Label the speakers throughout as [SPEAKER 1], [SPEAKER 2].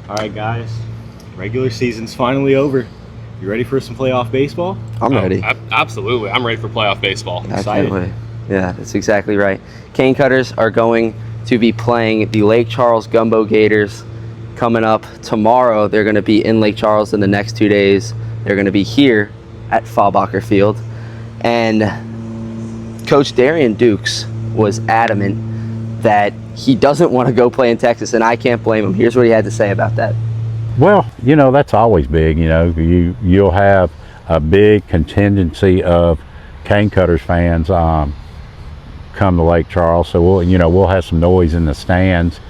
[SPEAKER 1] All right, guys. Regular season's finally over. You ready for some playoff baseball?
[SPEAKER 2] I'm ready.
[SPEAKER 3] Absolutely. I'm ready for playoff baseball.
[SPEAKER 2] Excited. Yeah, that's exactly right. Cane Cutters are going to be playing the Lake Charles Gumbo Gators coming up tomorrow. They're going to be in Lake Charles in the next 2 days. They're going to be here at Faubacher Field. And Coach Darian Dukes was adamant that he doesn't want to go play in Texas, and I can't blame him. Here's what he had to say about that.
[SPEAKER 4] Well, that's always big. You'll have a big contingency of Cane Cutters fans come to Lake Charles, so we'll have some noise in the stands,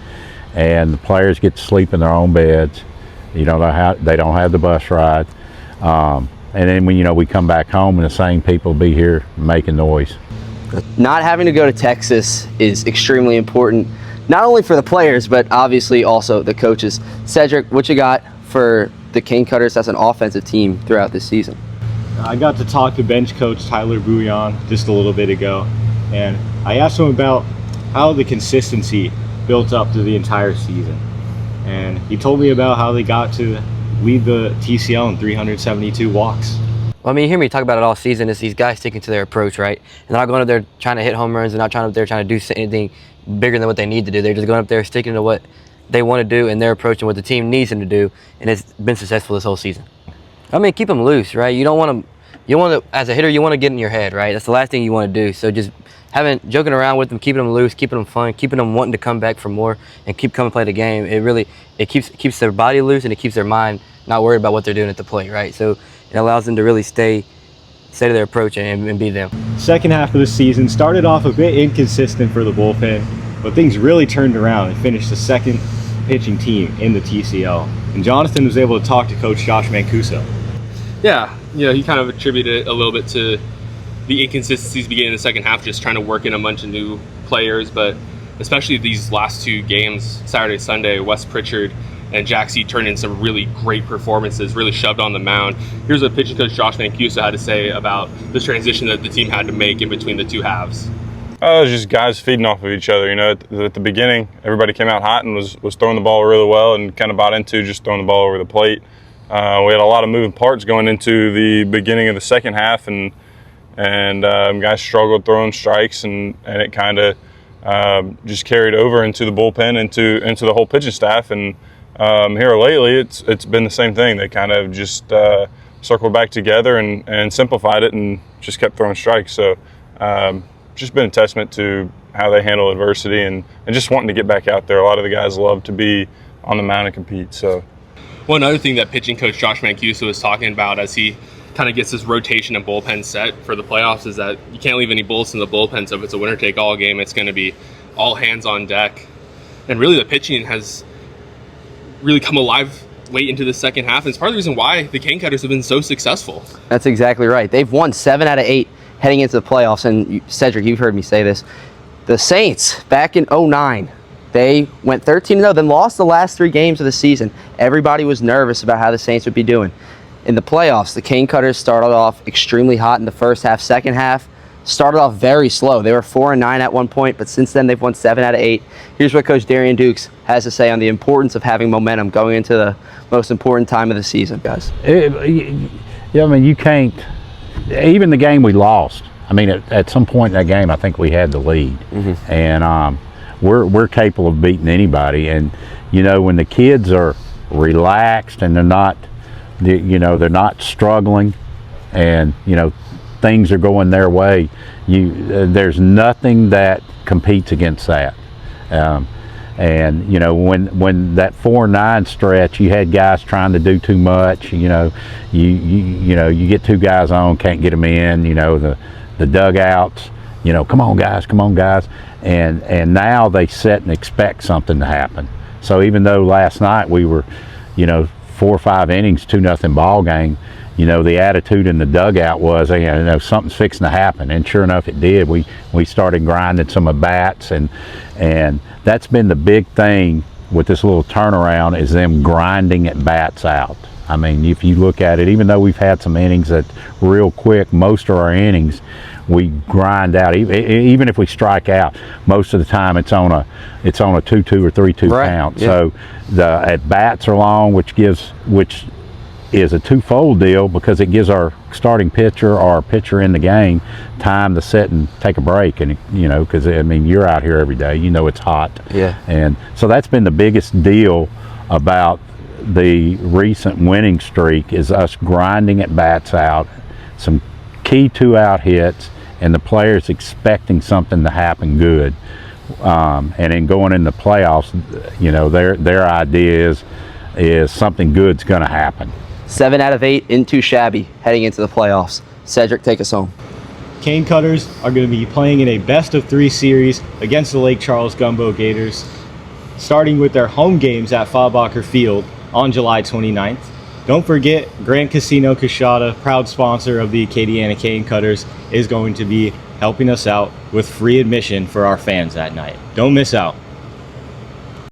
[SPEAKER 4] and the players get to sleep in their own beds. They don't have the bus ride, and then when we come back home, and the same people will be here making noise.
[SPEAKER 2] Not having to go to Texas is extremely important, not only for the players, but obviously also the coaches. Cedric, what you got for the Cane Cutters as an offensive team throughout this season?
[SPEAKER 1] I got to talk to bench coach Tyler Bouillon just a little bit ago, and I asked him about how the consistency built up through the entire season. And he told me about how they got to lead the TCL in 372 walks.
[SPEAKER 5] Well, you hear me talk about it all season. Is these guys sticking to their approach, right? And they're not going up there trying to hit home runs. They're not trying to do anything bigger than what they need to do. They're just going up there sticking to what they want to do and their approach and what the team needs them to do. And it's been successful this whole season. Keep them loose, right? You want to, as a hitter, you want to get in your head, right? That's the last thing you want to do. So just joking around with them, keeping them loose, keeping them fun, keeping them wanting to come back for more and keep coming play the game. It keeps their body loose, and it keeps their mind not worried about what they're doing at the plate, right? So it allows them to really stay to their approach and be them.
[SPEAKER 1] Second half of the season started off a bit inconsistent for the bullpen, but things really turned around and finished the second pitching team in the TCL. And Jonathan was able to talk to Coach Josh Mancuso.
[SPEAKER 3] Yeah, he kind of attributed it a little bit to the inconsistencies beginning in the second half, just trying to work in a bunch of new players, but especially these last two games, Saturday, Sunday, Wes Pritchard and Jack C turned in some really great performances, really shoved on the mound. Here's what pitching coach Josh Mancuso had to say about the transition that the team had to make in between the two halves.
[SPEAKER 6] It was just guys feeding off of each other. At the beginning, everybody came out hot and was throwing the ball really well and kind of bought into just throwing the ball over the plate. We had a lot of moving parts going into the beginning of the second half, and guys struggled throwing strikes, and it kind of just carried over into the bullpen, into the whole pitching staff. And here lately, it's been the same thing. They kind of just circled back together and simplified it and just kept throwing strikes. So just been a testament to how they handle adversity and just wanting to get back out there. A lot of the guys love to be on the mound and compete. So,
[SPEAKER 3] one other thing that pitching coach Josh Mancuso was talking about as he kind of gets this rotation and bullpen set for the playoffs is that you can't leave any bullets in the bullpen. So if it's a winner-take-all game, it's going to be all hands on deck. And really, the pitching has really come alive late into the second half, and it's part of the reason why the Cane Cutters have been so successful.
[SPEAKER 2] That's exactly right. They've won 7 out of 8 heading into the playoffs, and Cedric, you've heard me say this. The Saints, back in 2009, they went 13-0, then lost the last 3 games of the season. Everybody was nervous about how the Saints would be doing. In the playoffs, the Cane Cutters started off extremely hot in the first half. Second half, started off very slow. They were 4-9 at one point, but since then they've won 7 out of 8. Here's what Coach Darian Dukes has to say on the importance of having momentum going into the most important time of the season, guys.
[SPEAKER 4] You can't, even the game we lost, at some point in that game, I think we had the lead. Mm-hmm. And we're capable of beating anybody. And, when the kids are relaxed and they're not struggling, and, things are going their way, there's nothing that competes against that. And when that 4-9 stretch, you had guys trying to do too much. You get 2 guys on, can't get them in. The dugouts. Come on guys, and now they sit and expect something to happen. So even though last night we were, 4 or 5 innings, 2-0 ball game. The attitude in the dugout was, something's fixing to happen, and sure enough, it did. We started grinding some at bats, and that's been the big thing with this little turnaround, is them grinding at bats out. I mean, if you look at it, even though we've had some innings that real quick, most of our innings we grind out. Even if we strike out, most of the time it's on a 2-2 or 3-2
[SPEAKER 2] Right,
[SPEAKER 4] count.
[SPEAKER 2] yeah.
[SPEAKER 4] So the at bats are long, which is a twofold deal because it gives our starting pitcher or our pitcher in the game time to sit and take a break, and because I mean you're out here every day, it's hot.
[SPEAKER 2] Yeah.
[SPEAKER 4] And so that's been the biggest deal about the recent winning streak is us grinding at bats out, some key 2-out hits, and the players expecting something to happen good. And then going in the playoffs, their idea is something good's going to happen.
[SPEAKER 2] 7 out of 8 in too shabby heading into the playoffs. Cedric, take us home.
[SPEAKER 1] Cane Cutters are going to be playing in a best-of-3 series against the Lake Charles Gumbo Gators, starting with their home games at Faubacher Field on July 29th. Don't forget, Grant Casino Coshada, proud sponsor of the Acadiana Cane Cutters, is going to be helping us out with free admission for our fans that night. Don't miss out.